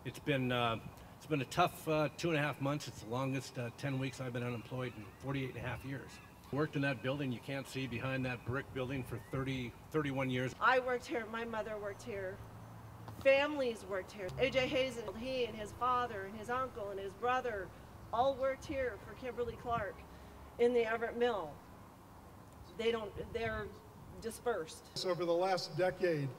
It's been a tough 2.5 months. It's the longest 10 weeks I've been unemployed in 48.5 years. Worked in that building you can't see behind that brick building for 31 years. I worked here, my mother worked here, families worked here. A.J. Hazen, he and his father and his uncle and his brother all worked here for Kimberly-Clark in the Everett mill. They're dispersed. So over the last decade,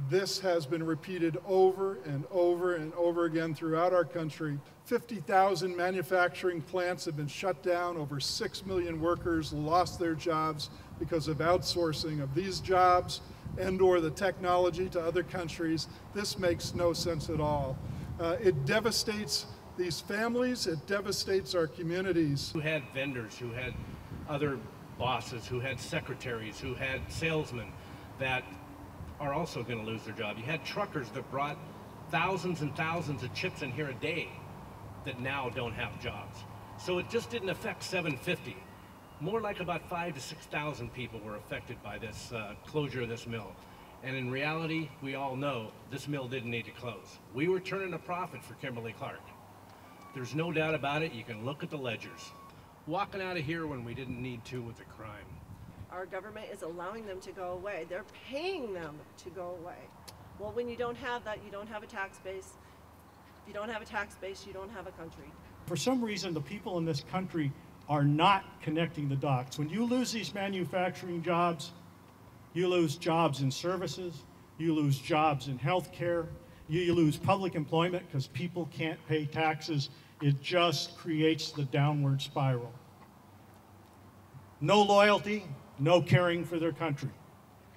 this has been repeated over and over and over again throughout our country. 50,000 manufacturing plants have been shut down. Over 6 million workers lost their jobs because of outsourcing of these jobs and/or the technology to other countries. This makes no sense at all. It devastates these families. It devastates our communities. Who had vendors, who had other bosses, who had secretaries, who had salesmen that are also going to lose their job. You had truckers that brought thousands and thousands of chips in here a day that now don't have jobs. So it just didn't affect 750. More like about 5,000 to 6,000 people were affected by this closure of this mill. And in reality, we all know this mill didn't need to close. We were turning a profit for Kimberly-Clark. There's no doubt about it. You can look at the ledgers. Walking out of here when we didn't need to was a crime. Our government is allowing them to go away. They're paying them to go away. Well, when you don't have that, you don't have a tax base. If you don't have a tax base, you don't have a country. For some reason, the people in this country are not connecting the dots. When you lose these manufacturing jobs, you lose jobs in services, you lose jobs in healthcare, you lose public employment because people can't pay taxes. It just creates the downward spiral. No loyalty, no caring for their country.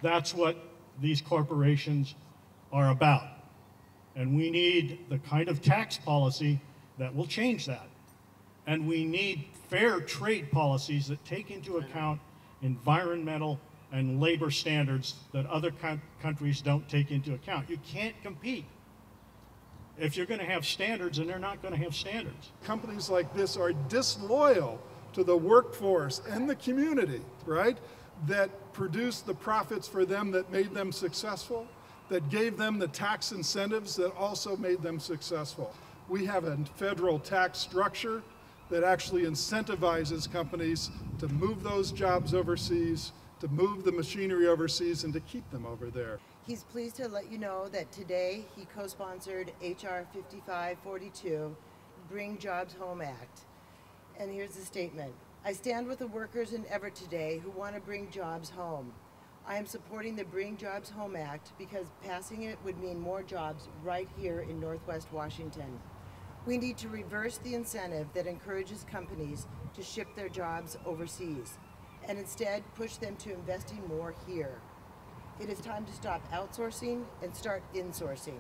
That's what these corporations are about. And we need the kind of tax policy that will change that. And we need fair trade policies that take into account environmental and labor standards that other countries don't take into account. You can't compete if you're going to have standards and they're not going to have standards. Companies like this are disloyal to the workforce and the community, right? That produced the profits for them that made them successful, that gave them the tax incentives that also made them successful. We have a federal tax structure that actually incentivizes companies to move those jobs overseas, to move the machinery overseas, and to keep them over there. He's pleased to let you know that today he co-sponsored H.R. 5542, Bring Jobs Home Act. And here's the statement. I stand with the workers in Everett today who want to bring jobs home. I am supporting the Bring Jobs Home Act because passing it would mean more jobs right here in Northwest Washington. We need to reverse the incentive that encourages companies to ship their jobs overseas and instead push them to investing more here. It is time to stop outsourcing and start insourcing.